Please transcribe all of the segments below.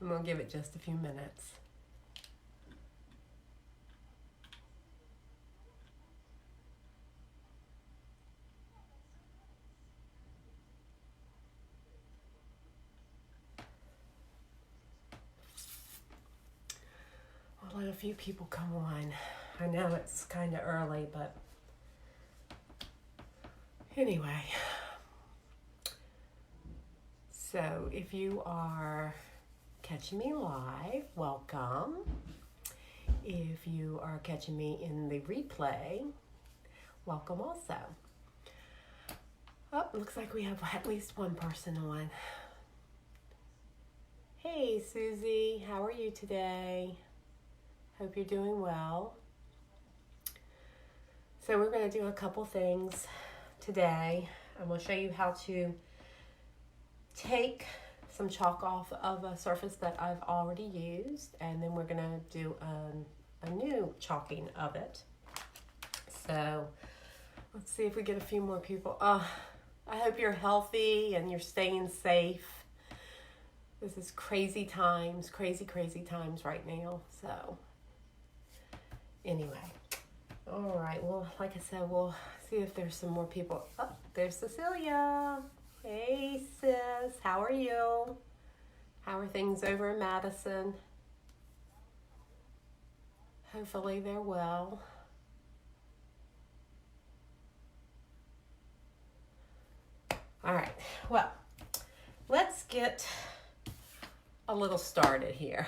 I'm going to give it just a few minutes. I'll let a few people come on. I know it's kind of early, but anyway. So if you are catching me live, welcome. If you are catching me in the replay, welcome also. Oh, looks like we have at least one person on. Hey, Susie, how are you today? Hope you're doing well. So we're going to do a couple things today. I'm going to show you how to take some chalk off of a surface that I've already used, and then we're going to do a new chalking of it. So let's see if we get a few more people. I hope you're healthy and you're staying safe. This is crazy times right now. So anyway, all right. Well, like I said, we'll see if there's some more people. Oh, there's Cecilia. Hey, sis. How are you? How are things over in Madison? Hopefully they're well. All right. Well, let's get a little started here.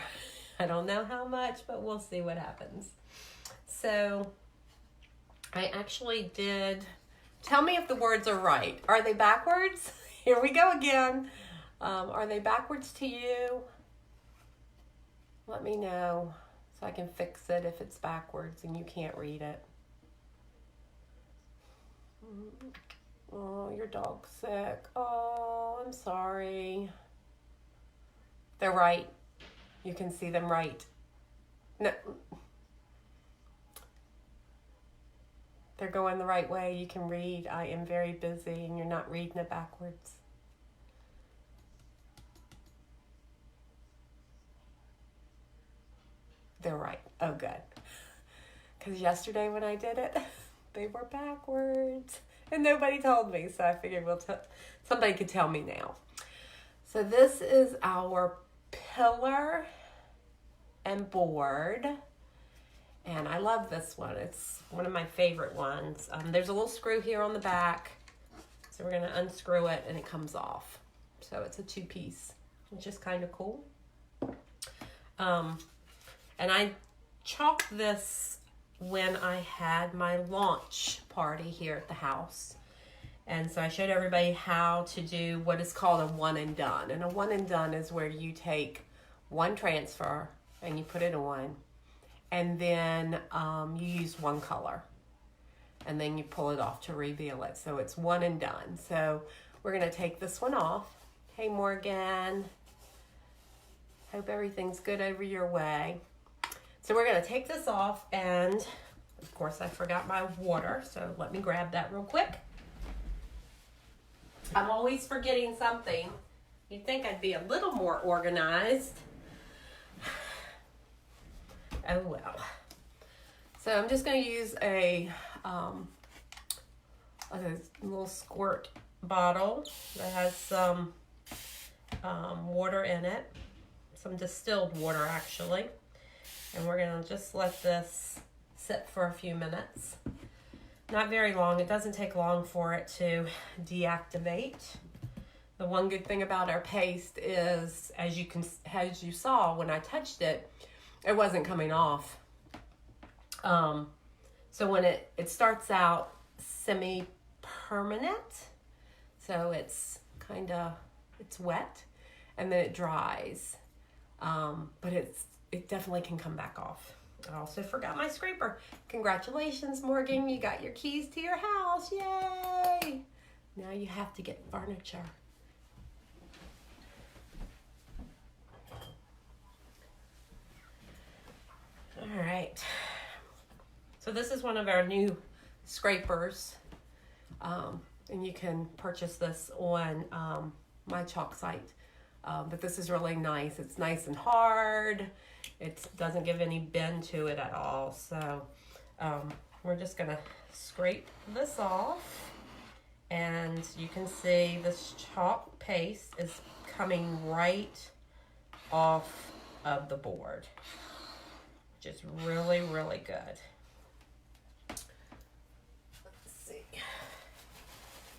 I don't know how much, but we'll see what happens. So I actually did, tell me if the words are right. Are they backwards? Here we go again. Are they backwards to you? Let me know so I can fix it if it's backwards and you can't read it. Oh, your dog's sick. Oh, I'm sorry. They're right. You can see them right. No. They're going the right way. You can read. I am very busy and you're not reading it backwards. They're right. Oh, good. Because yesterday when I did it, they were backwards. And nobody told me, so I figured somebody could tell me now. So this is our pillar and board. And I love this one. It's one of my favorite ones. There's a little screw here on the back. So we're going to unscrew it and it comes off. So it's a two-piece, which is kind of cool. And I chalked this when I had my launch party here at the house. And so I showed everybody how to do what is called a one and done. And a one and done is where you take one transfer and you put it on, and then you use one color, and then you pull it off to reveal it. So it's one and done. So we're going to take this one off. Hey, Morgan. Hope everything's good over your way. So we're going to take this off, and of course I forgot my water, so let me grab that real quick. I'm always forgetting something. You'd think I'd be a little more organized. Oh well. So I'm just going to use a little squirt bottle that has some water in it, some distilled water actually. And we're going to just let this sit for a few minutes. Not very long. It doesn't take long for it to deactivate. The one good thing about our paste is, as you saw when I touched it, it wasn't coming off. So when it starts out semi-permanent, so it's wet, and then it dries. But it definitely can come back off. I also forgot my scraper. Congratulations, Morgan. You got your keys to your house. Yay! Now you have to get furniture. All right. So this is one of our new scrapers. And you can purchase this on my chalk site. But this is really nice. It's nice and hard. It doesn't give any bend to it at all. So we're just gonna scrape this off. And you can see this chalk paste is coming right off of the board, which is really, really good. Let's see.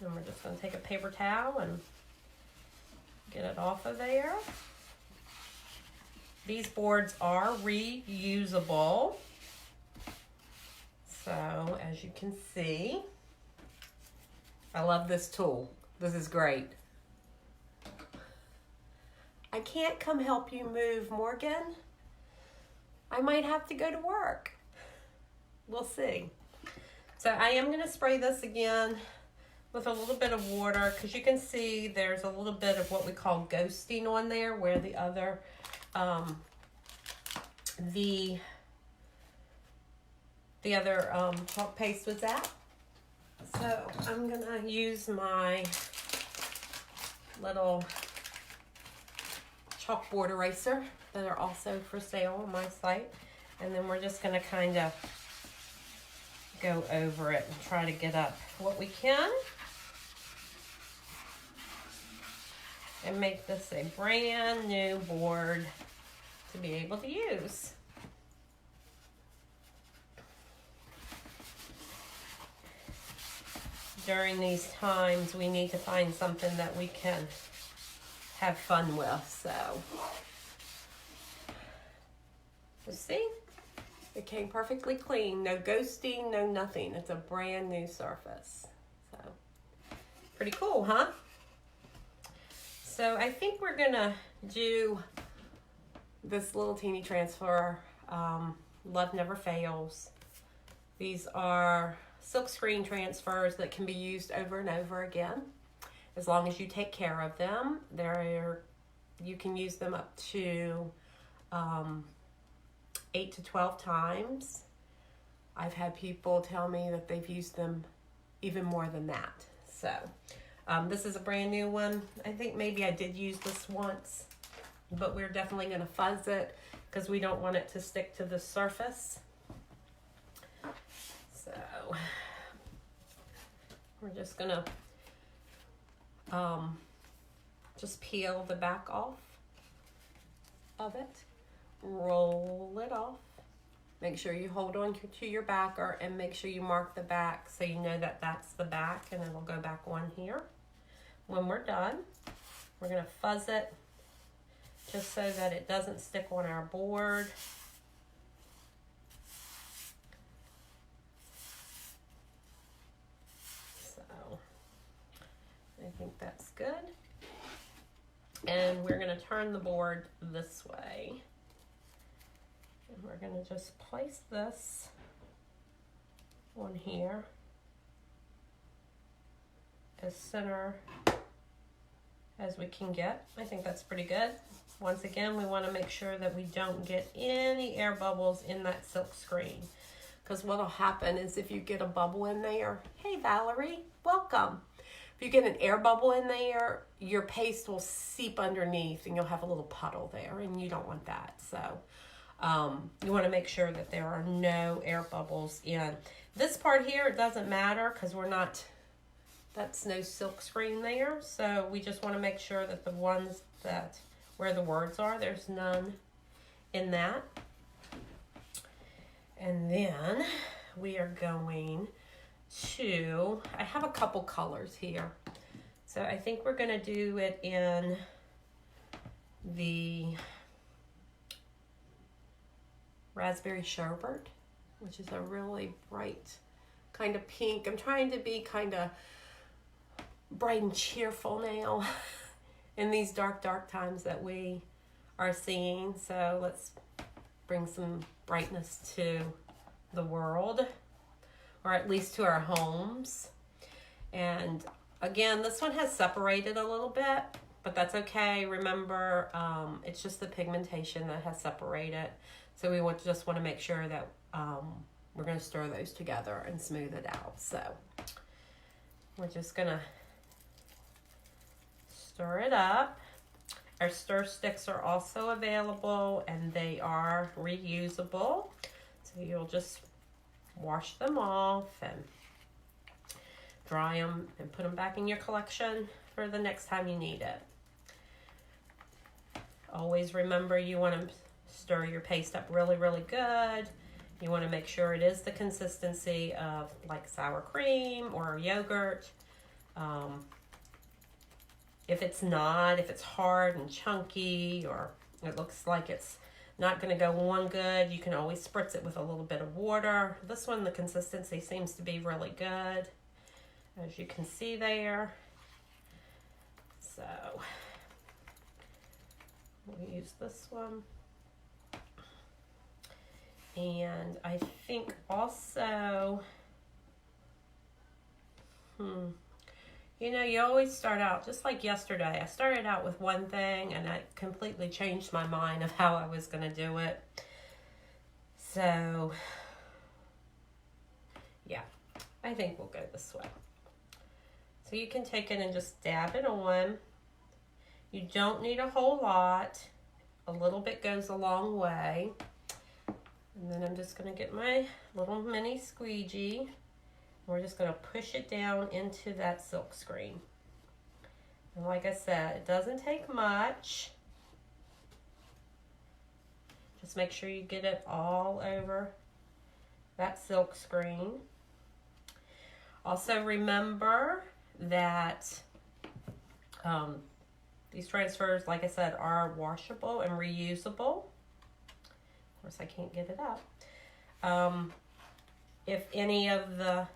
And we're just going to take a paper towel and get it off of there. These boards are reusable. So, as you can see, I love this tool. This is great. I can't come help you move, Morgan. I might have to go to work. We'll see. So I am going to spray this again with a little bit of water, because you can see there's a little bit of what we call ghosting on there, where the other, the chalk paste was at. So I'm going to use my little chalkboard eraser that are also for sale on my site. And then we're just going to kind of go over it and try to get up what we can and make this a brand new board to be able to use. During these times, we need to find something that we can have fun with. So see, it came perfectly clean. No ghosting, no nothing. It's a brand new surface. So pretty cool, huh? So I think we're gonna do this little teeny transfer. Love Never Fails. These are silk screen transfers that can be used over and over again, as long as you take care of them. You can use them up to 8 to 12 times. I've had people tell me that they've used them even more than that. So this is a brand new one. I think maybe I did use this once, but we're definitely going to fuzz it because we don't want it to stick to the surface. So we're just going to just peel the back off of it, roll it off. Make sure you hold on to your backer and make sure you mark the back so you know that that's the back, and it'll go back on here. When we're done, we're going to fuzz it just so that it doesn't stick on our board. So I think that's good. And we're going to turn the board this way. And we're going to just place this on here as center as we can get. I think that's pretty good. Once again, we want to make sure that we don't get any air bubbles in that silk screen, because what will happen is if you get a bubble in there, hey Valerie, welcome. If you get an air bubble in there, your paste will seep underneath and you'll have a little puddle there, and you don't want that. So you want to make sure that there are no air bubbles in. This part here, it doesn't matter because that's no silk screen there. So we just want to make sure that the ones that where the words are, there's none in that. And then we are going to, I have a couple colors here. So I think we're going to do it in the Raspberry Sherbet, which is a really bright kind of pink. I'm trying to be kind of bright and cheerful now in these dark times that we are seeing. So let's bring some brightness to the world, or at least to our homes. And again, this one has separated a little bit, but that's okay. Remember, it's just the pigmentation that has separated. So we just want to make sure that we're going to stir those together and smooth it out. So we're just going to stir it up. Our stir sticks are also available, and they are reusable. So you'll just wash them off and dry them and put them back in your collection for the next time you need it. Always remember, you want to stir your paste up really, really good. You want to make sure it is the consistency of like sour cream or yogurt. If it's not, if it's hard and chunky, or it looks like it's not going to go on good, you can always spritz it with a little bit of water. This one, the consistency seems to be really good, as you can see there. So we'll use this one. And I think also, you know, you always start out, just like yesterday, I started out with one thing and I completely changed my mind of how I was going to do it. So, yeah, I think we'll go this way. So you can take it and just dab it on. You don't need a whole lot. A little bit goes a long way. And then I'm just going to get my little mini squeegee. We're just going to push it down into that silk screen. And like I said, it doesn't take much. Just make sure you get it all over that silk screen. Also remember that these transfers, like I said, are washable and reusable. Of course, I can't get it up. If any of the,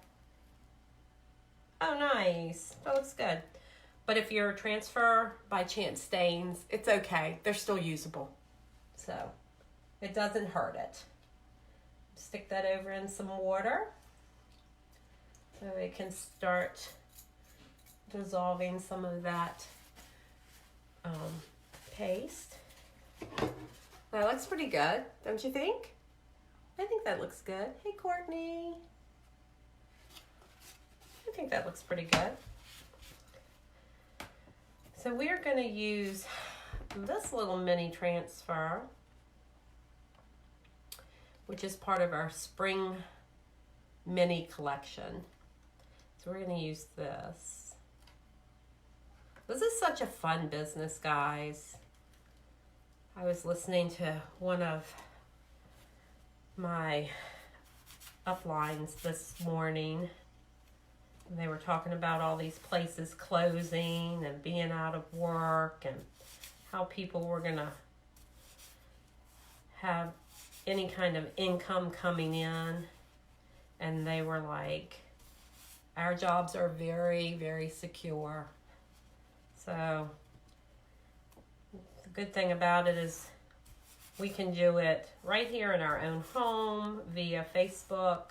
oh nice, that looks good. But if your transfer by chance stains, it's okay. They're still usable. So it doesn't hurt it. Stick that over in some water so it can start dissolving some of that paste. That looks pretty good, don't you think? I think that looks good. Hey, Courtney. I think that looks pretty good. So we're going to use this little mini transfer, which is part of our spring mini collection. So we're going to use this. This is such a fun business, guys. I was listening to one of my uplines this morning. They were talking about all these places closing and being out of work and how people were going to have any kind of income coming in. And they were like, our jobs are very, very secure. So the good thing about it is we can do it right here in our own home via Facebook.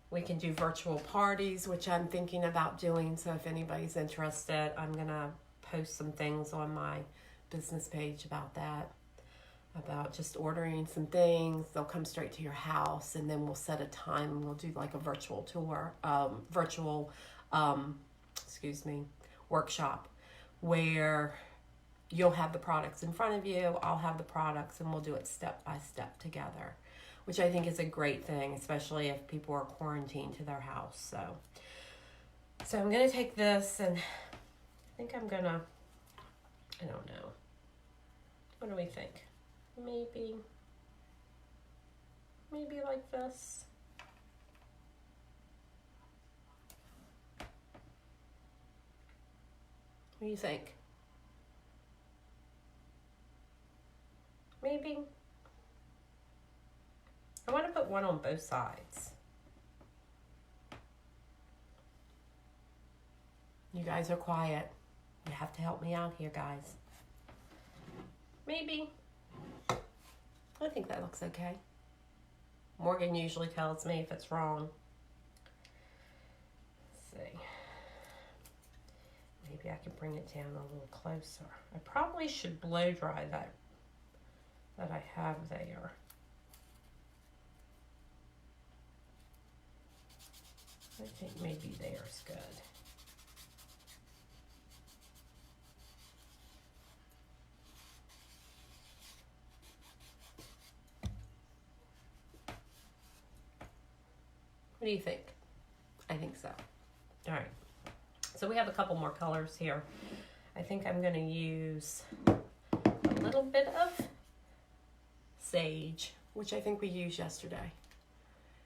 We can do virtual parties, which I'm thinking about doing. So if anybody's interested, I'm going to post some things on my business page about that. About just ordering some things. They'll come straight to your house, and then we'll set a time and we'll do like a virtual tour, workshop where you'll have the products in front of you, I'll have the products, and we'll do it step by step together, which I think is a great thing, especially if people are quarantined to their house. So I'm going to take this, and I think I'm going to, I don't know. What do we think? Maybe like this. What do you think? Maybe. I want to put one on both sides. You guys are quiet. You have to help me out here, guys. Maybe. I think that looks okay. Morgan usually tells me if it's wrong. Let's see. Maybe I can bring it down a little closer. I probably should blow dry that I have there. I think maybe there's good. What do you think? I think so. All right. So we have a couple more colors here. I think I'm going to use a little bit of sage, which I think we used yesterday.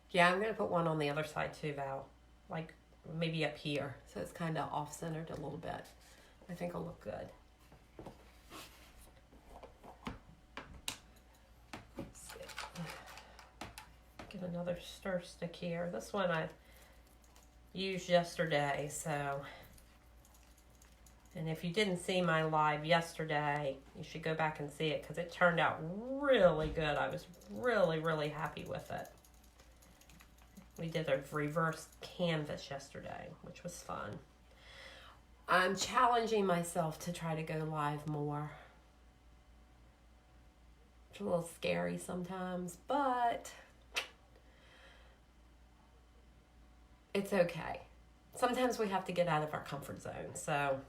Yeah, I'm going to put one on the other side too, Val. Like maybe up here. So it's kind of off-centered a little bit. I think it'll look good. Let's see. Get another stir stick here. This one I used yesterday, so. And if you didn't see my live yesterday, you should go back and see it because it turned out really good. I was really, really happy with it. We did a reverse canvas yesterday, which was fun. I'm challenging myself to try to go live more. It's a little scary sometimes, but it's okay. Sometimes we have to get out of our comfort zone. So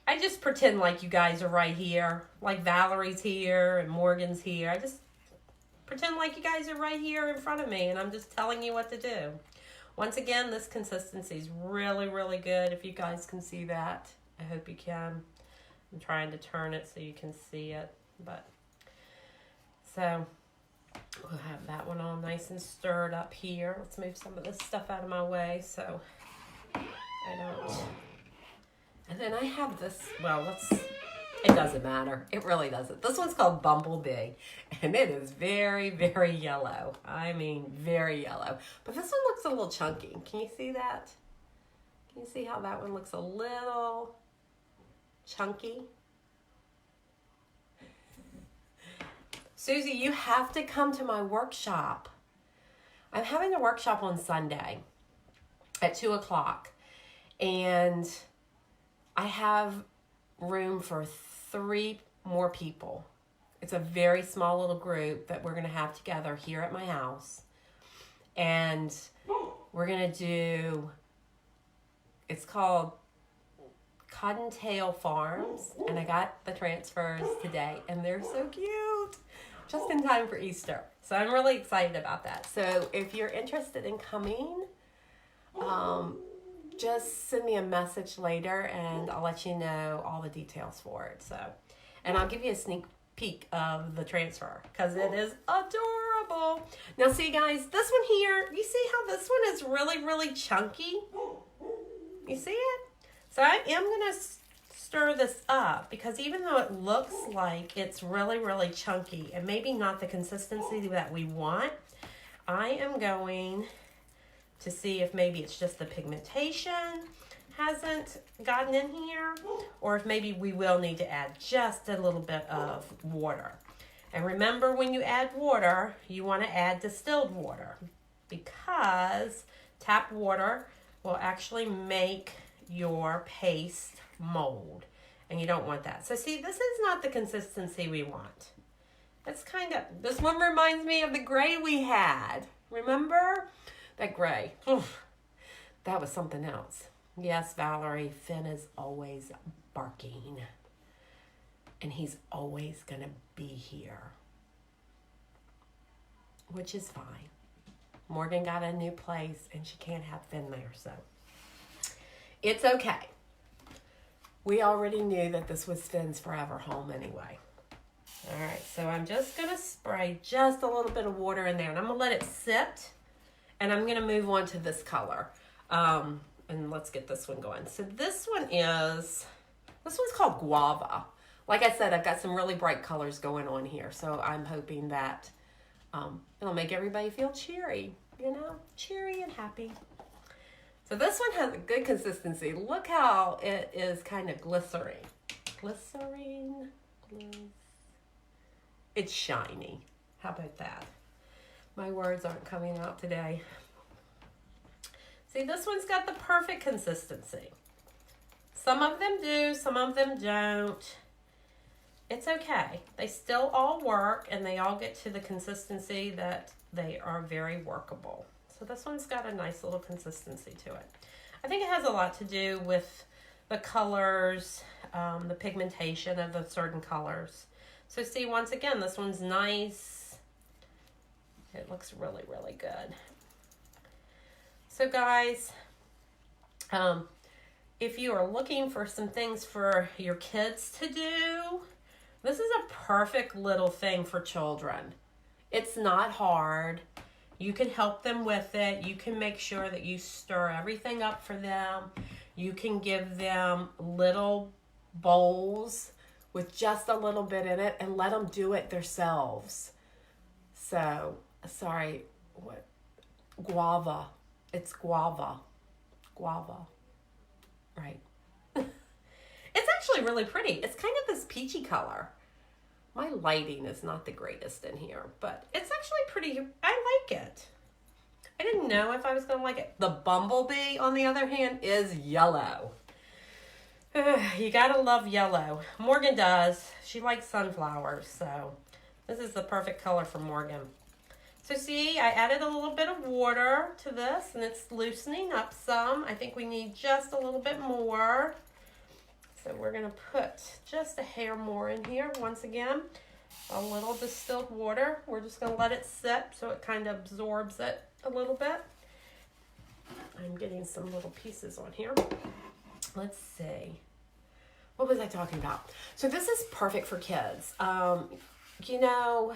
I just pretend like you guys are right here, like Valerie's here and Morgan's here. I just pretend like you guys are right here in front of me and I'm just telling you what to do. Once again, this consistency is really, really good. If you guys can see that, I hope you can. I'm trying to turn it so you can see it. But so we'll have that one all nice and stirred up here. Let's move some of this stuff out of my way so I don't. And then I have this, well, it doesn't matter. It really doesn't. This one's called Bumblebee, and it is very, very yellow. I mean, very yellow. But this one looks a little chunky. Can you see that? Can you see how that one looks a little chunky? Susie, you have to come to my workshop. I'm having a workshop on Sunday at 2 o'clock, and I have room for 3 more people. It's a very small little group that we're going to have together here at my house. And we're going to do, it's called Cottontail Farms. And I got the transfers today and they're so cute. Just in time for Easter. So I'm really excited about that. So if you're interested in coming, just send me a message later and I'll let you know all the details for it. So, and I'll give you a sneak peek of the transfer because it is adorable. Now see guys, this one here, you see how this one is really, really chunky? You see it? So I am going to stir this up because even though it looks like it's really, really chunky and maybe not the consistency that we want, I am going to see if maybe it's just the pigmentation hasn't gotten in here or if maybe we will need to add just a little bit of water. And remember, when you add water, you want to add distilled water because tap water will actually make your paste mold and you don't want that. So see, this is not the consistency we want. It's kind of, this one reminds me of the gray we had. Remember? That gray. Oof, that was something else. Yes, Valerie, Finn is always barking. And he's always going to be here. Which is fine. Morgan got a new place and she can't have Finn there, so it's okay. We already knew that this was Finn's forever home anyway. All right, so I'm just going to spray just a little bit of water in there and I'm going to let it sit. And I'm going to move on to this color. And let's get this one going. So this one's called Guava. Like I said, I've got some really bright colors going on here. So I'm hoping that it'll make everybody feel cheery, you know, cheery and happy. So this one has a good consistency. Look how it is kind of glycerine. Glycerine. It's shiny. How about that? My words aren't coming out today. See, this one's got the perfect consistency. Some of them do, some of them don't. It's okay. They still all work and they all get to the consistency that they are very workable. So this one's got a nice little consistency to it. I think it has a lot to do with the colors, the pigmentation of the certain colors. So see, once again, this one's nice. It looks really, really good. So guys, if you are looking for some things for your kids to do, this is a perfect little thing for children. It's not hard. You can help them with it. You can make sure that you stir everything up for them. You can give them little bowls with just a little bit in it and let them do it themselves. So, sorry, what? Guava. It's guava. Guava. Right. It's actually really pretty. It's kind of this peachy color. My lighting is not the greatest in here, but it's actually pretty. I like it. I didn't know if I was going to like it. The bumblebee, on the other hand, is yellow. You gotta love yellow. Morgan does. She likes sunflowers, so this is the perfect color for Morgan. So see, I added a little bit of water to this, and it's loosening up some. I think we need just a little bit more. So we're going to put just a hair more in here. Once again, a little distilled water. We're just going to let it sit so it kind of absorbs it a little bit. I'm getting some little pieces on here. Let's see. What was I talking about? So this is perfect for kids. You know,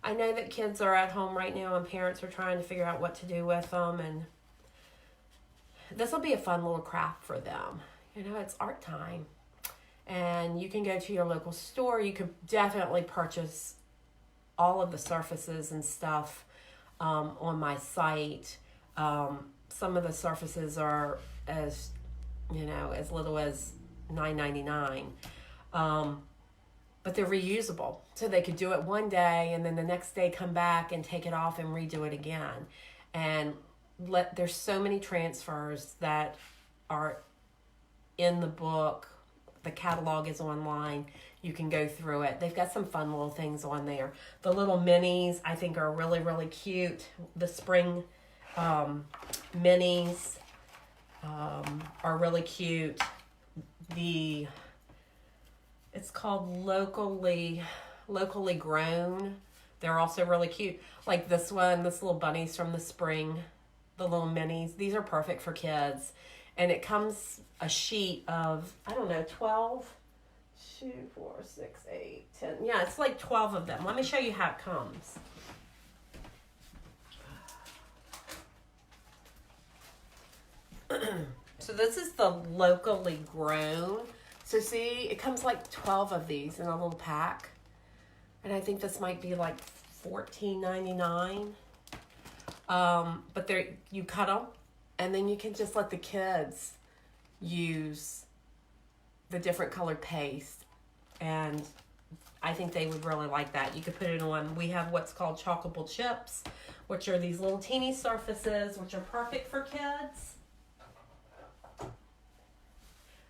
I know that kids are at home right now and parents are trying to figure out what to do with them. And this will be a fun little craft for them. You know, it's art time, and you can go to your local store. You could definitely purchase all of the surfaces and stuff on my site. Some of the surfaces are as little as $9.99, but they're reusable, so they could do it one day and then the next day come back and take it off and redo it again. And there's so many transfers that are in the book. The catalog is online. You can go through it. They've got some fun little things on there. The little minis I think are really, really cute. The spring minis are really cute. It's called locally grown. They're also really cute. Like this one, this little bunnies from the spring, the little minis. These are perfect for kids. And it comes a sheet of, 12, 2, 4, 6, 8, 10. Yeah, it's like 12 of them. Let me show you how it comes. So this is the locally grown. So see, it comes like 12 of these in a little pack. And I think this might be like $14.99. But you cut them. And then you can just let the kids use the different colored paste. And I think they would really like that. You could put it on, we have what's called chalkable chips, which are these little teeny surfaces, which are perfect for kids.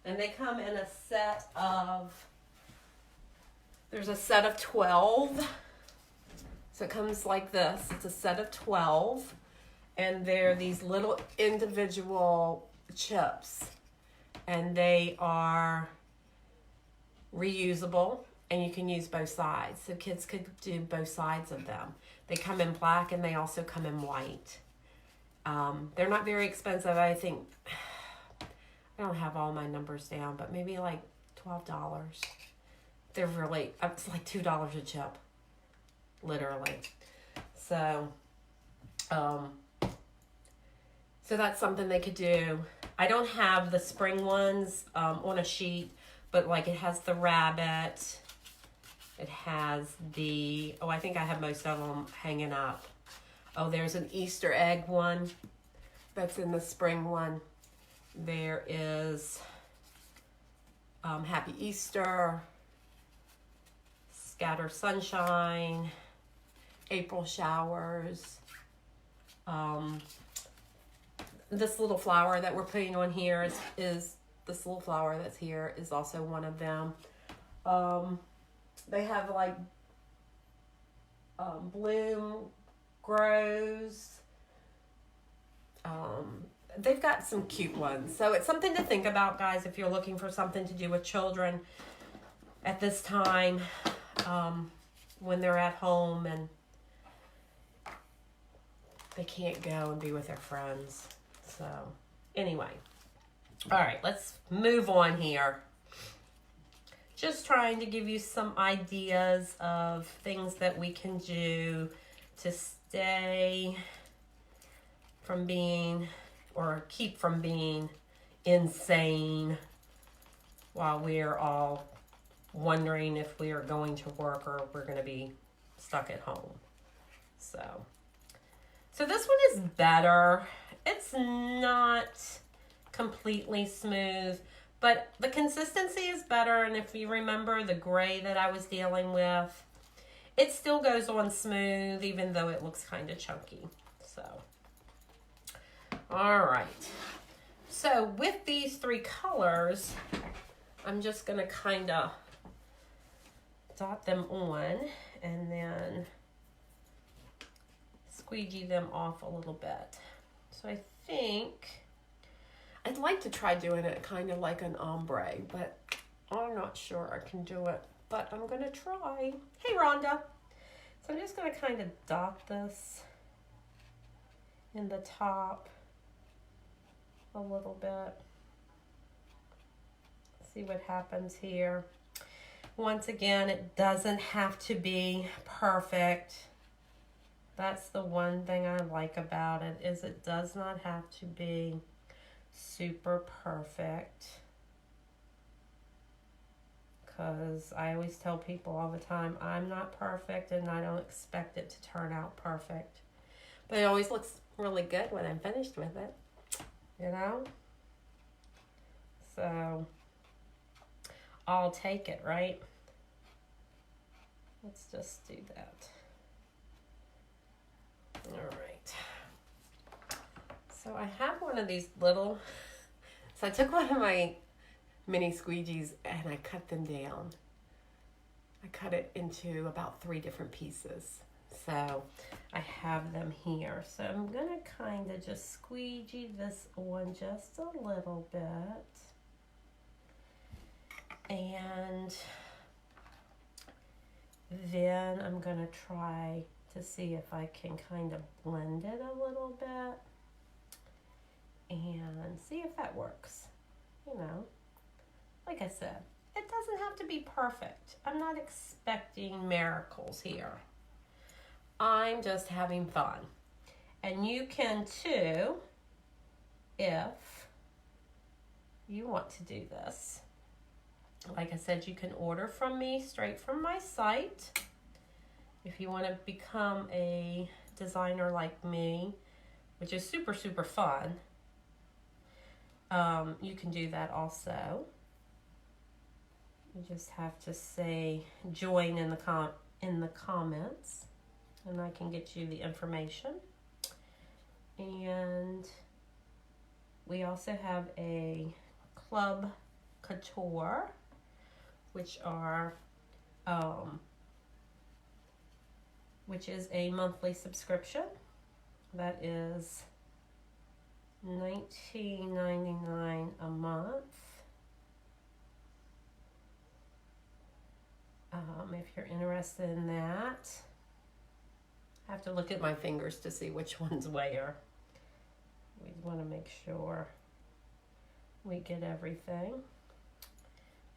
And they come in a set of, there's a set of 12. So it comes like this. It's a set of 12. And they're these little individual chips. And they are reusable. And you can use both sides. So kids could do both sides of them. They come in black and they also come in white. They're not very expensive. I think, I don't have all my numbers down, but maybe like $12. They're really, it's like $2 a chip. Literally. So that's something they could do. I don't have the spring ones on a sheet, but like it has the rabbit. It has I think I have most of them hanging up. Oh, there's an Easter egg one that's in the spring one. There is Happy Easter, Scatter Sunshine, April Showers. This little flower that we're putting on here is this little flower that's here is also one of them. They have like bloom grows. They've got some cute ones. So it's something to think about, guys, if you're looking for something to do with children at this time when they're at home and they can't go and be with their friends. So anyway, all right, let's move on here. Just trying to give you some ideas of things that we can do to stay from being, or keep from being insane while we're all wondering if we are going to work or we're going to be stuck at home. So this one is better. It's not completely smooth, but the consistency is better. And if you remember the gray that I was dealing with, it still goes on smooth, even though it looks kind of chunky. So, all right. So with these three colors, I'm just going to kind of dot them on and then squeegee them off a little bit. So I think I'd like to try doing it kind of like an ombre, but I'm not sure I can do it, but I'm going to try. Hey, Rhonda. So I'm just going to kind of dot this in the top a little bit. See what happens here. Once again, it doesn't have to be perfect. That's the one thing I like about it, is it does not have to be super perfect. Because I always tell people all the time, I'm not perfect and I don't expect it to turn out perfect. But it always looks really good when I'm finished with it, you know? So I'll take it, right? Let's just do that. All right. So I have one of these little, so I took one of my mini squeegees and I cut them down. I cut it into about 3 different pieces. So I have them here. So I'm gonna kind of just squeegee this on just a little bit. And then I'm gonna try to see if I can kind of blend it a little bit and see if that works. You know, like I said, it doesn't have to be perfect. I'm not expecting miracles here. I'm just having fun. And you can too, if you want to do this. Like I said, you can order from me straight from my site. If you want to become a designer like me, which is super, super fun, you can do that also. You just have to say join in the comments, and I can get you the information. And we also have a Chalk Couture, which is a monthly subscription. That is $19.99 a month. If you're interested in that, I have to look at my fingers to see which one's where. We want to make sure we get everything.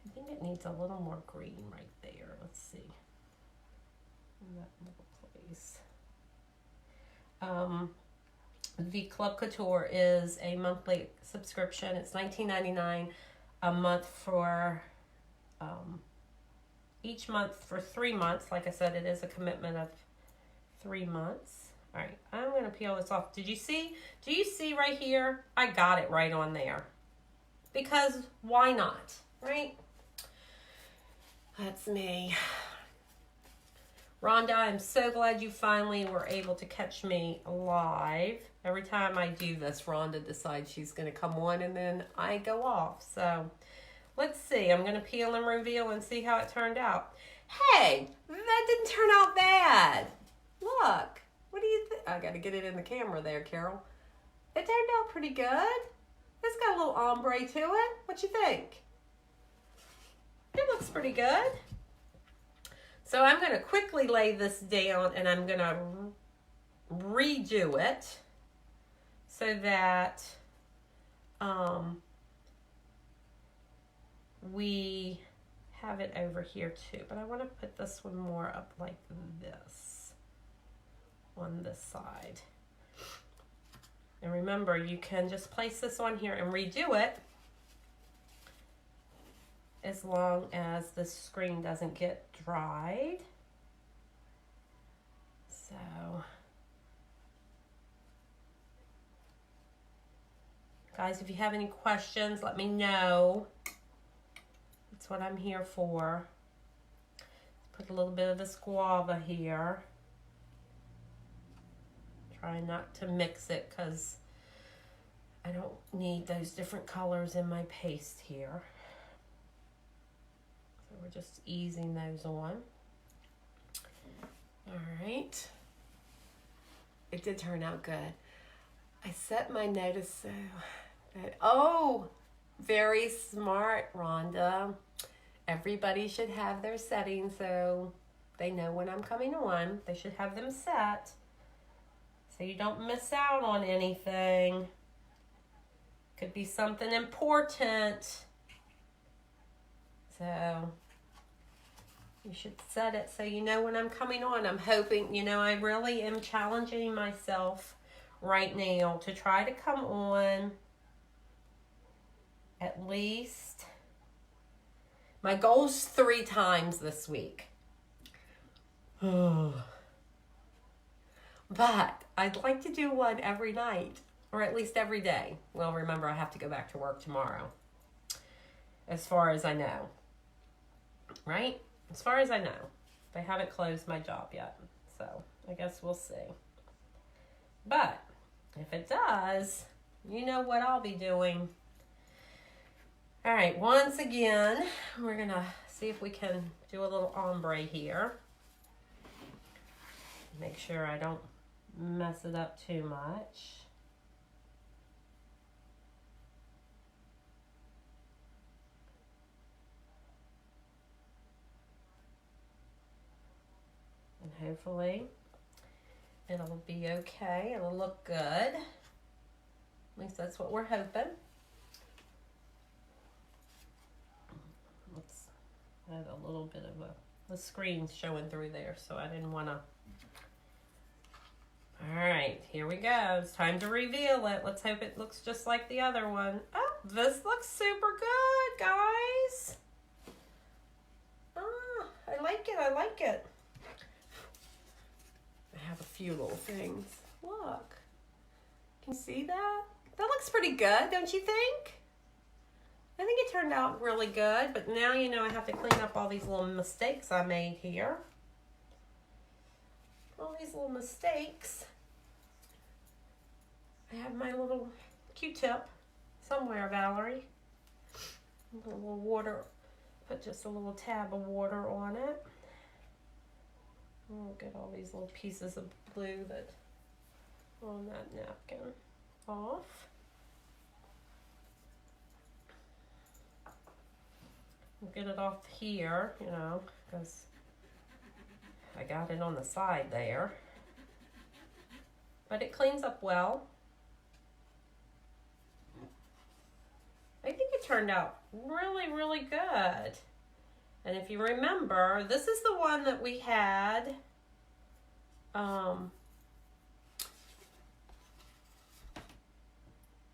I think it needs a little more green right there. Let's see. In that little place. The Chalk Couture is a monthly subscription. It's $19.99 a month for each month for 3 months. Like I said, it is a commitment of 3 months. All right, I'm going to peel this off. Did you see? Do you see right here? I got it right on there. Because why not, right? That's me. Rhonda, I'm so glad you finally were able to catch me live. Every time I do this, Rhonda decides she's going to come on and then I go off. So let's see. I'm going to peel and reveal and see how it turned out. Hey, that didn't turn out bad. Look. What do you think? I got to get it in the camera there, Carol. It turned out pretty good. It's got a little ombre to it. What you think? It looks pretty good. So I'm going to quickly lay this down and I'm going to redo it so that we have it over here too. But I want to put this one more up like this on this side. And remember, you can just place this on here and redo it as long as the screen doesn't get dried. So guys, if you have any questions, let me know. That's what I'm here for. Put a little bit of this guava here. Try not to mix it because I don't need those different colors in my paste here. So we're just easing those on. All right. It did turn out good. I set my notice so that, oh, very smart, Rhonda. Everybody should have their settings so they know when I'm coming on. They should have them set so you don't miss out on anything. Could be something important. So you should set it so you know when I'm coming on. I'm hoping, you know, I really am challenging myself right now to try to come on at least, my goal's 3 times this week. But I'd like to do one every night, or at least every day. Well, remember, I have to go back to work tomorrow, as far as I know. Right? As far as I know. They haven't closed my job yet, so I guess we'll see. But if it does, you know what I'll be doing. All right, once again, we're going to see if we can do a little ombre here. Make sure I don't mess it up too much. And hopefully it'll be okay. It'll look good. At least that's what we're hoping. Let's add a little bit of the screen's showing through there, so I didn't want to. All right, here we go. It's time to reveal it. Let's hope it looks just like the other one. Oh, this looks super good, guys. Oh, I like it. I like it. I have a few little things. Look. Can you see that? That looks pretty good, don't you think? I think it turned out really good, but now, you know, I have to clean up all these little mistakes I made here. All these little mistakes. I have my little Q-tip somewhere, Valerie. A little water, put just a little tab of water on it. We'll get all these little pieces of glue that on that napkin off. We'll get it off here, you know, because I got it on the side there. But it cleans up well. I think it turned out really, really good. And if you remember, this is the one that we had.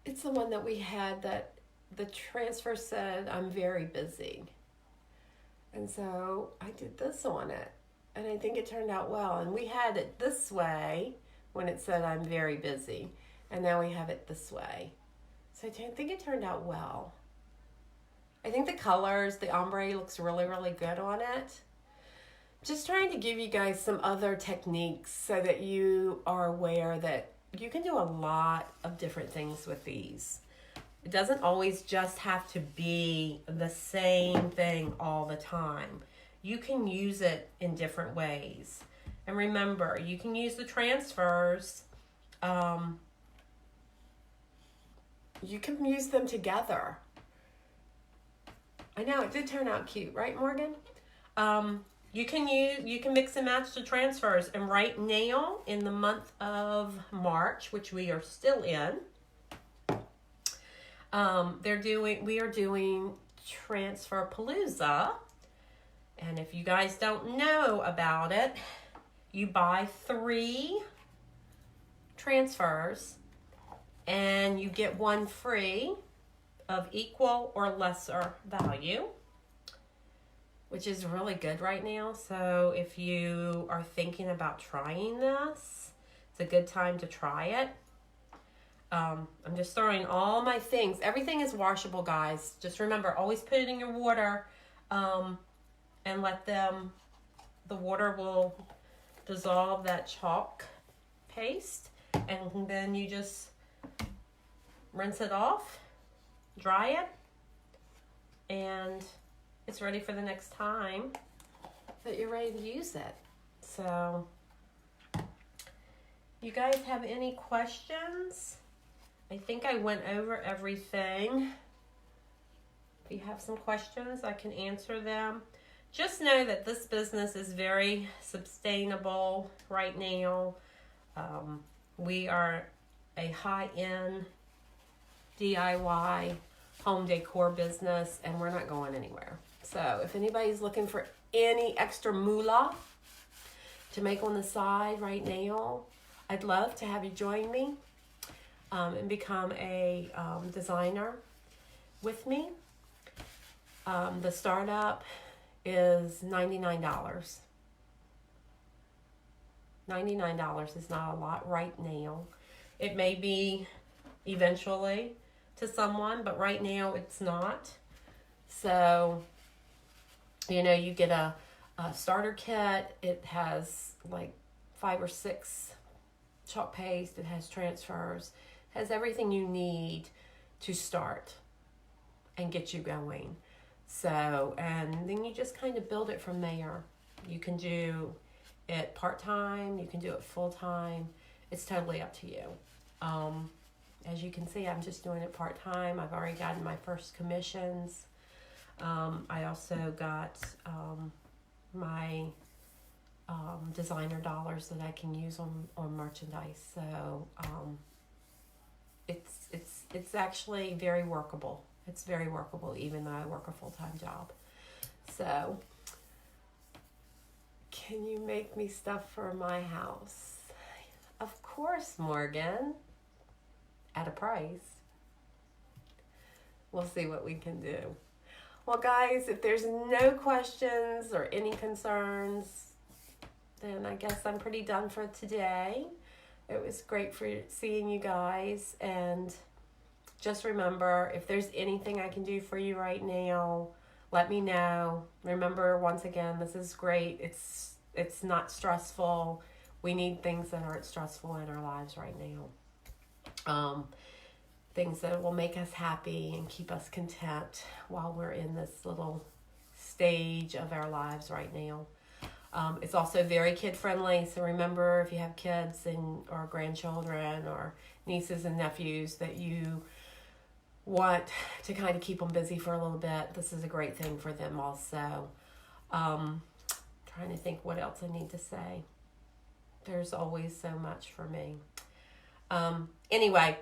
It's the one that we had that the transfer said, I'm very busy. And so I did this on it. And I think it turned out well. And we had it this way when it said, I'm very busy. And now we have it this way. So I think it turned out well. I think the colors, the ombre looks really, really good on it. Just trying to give you guys some other techniques so that you are aware that you can do a lot of different things with these. It doesn't always just have to be the same thing all the time. You can use it in different ways. And remember, you can use the transfers. You can use them together. I know, it did turn out cute, right, Morgan? you can mix and match the transfers. And right now, in the month of March, which we are still in, we are doing Transfer Palooza. And if you guys don't know about it, you buy 3 transfers and you get 1 free of equal or lesser value, which is really good right now. So if you are thinking about trying this, it's a good time to try it. I'm just throwing all my things. Everything is washable, guys. Just remember, always put it in your water, and let the water will dissolve that chalk paste, and then you just rinse it off, dry it, and it's ready for the next time that you're ready to use it. So, you guys have any questions? I think I went over everything. If you have some questions, I can answer them. Just know that this business is very sustainable right now. We are a high-end DIY home decor business, and we're not going anywhere. So if anybody's looking for any extra moolah to make on the side right now, I'd love to have you join me and become a designer with me. The startup is $99. $99 is not a lot right now. It may be eventually to someone, but right now it's not. So, you know, you get a starter kit. It has like 5 or 6 chalk paste. It has transfers. It has everything you need to start and get you going. So, and then you just kind of build it from there. You can do it part-time. You can do it full-time. It's totally up to you. As you can see, I'm just doing it part-time. I've already gotten my first commissions. I also got my designer dollars that I can use on merchandise. So it's actually very workable. It's very workable, even though I work a full-time job. So, can you make me stuff for my house? Of course, Morgan. At a price. We'll see what we can do. Well, guys, if there's no questions or any concerns, then I guess I'm pretty done for today. It was great for seeing you guys, and just remember, if there's anything I can do for you right now, let me know. Remember, once again, this is great. It's not stressful. We need things that aren't stressful in our lives right now. Things that will make us happy and keep us content while we're in this little stage of our lives right now. It's also very kid-friendly, so remember, if you have kids or grandchildren or nieces and nephews that you want to kind of keep them busy for a little bit, this is a great thing for them also. Trying to think what else I need to say. There's always so much for me. Anyway,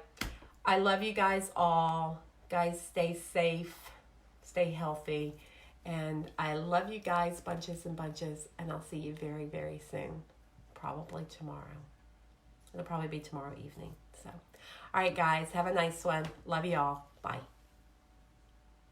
I love you guys all. Guys, stay safe, stay healthy, and I love you guys bunches and bunches, and I'll see you very, very soon. Probably tomorrow. It'll probably be tomorrow evening. So, all right, guys, have a nice one. Love you all. Bye.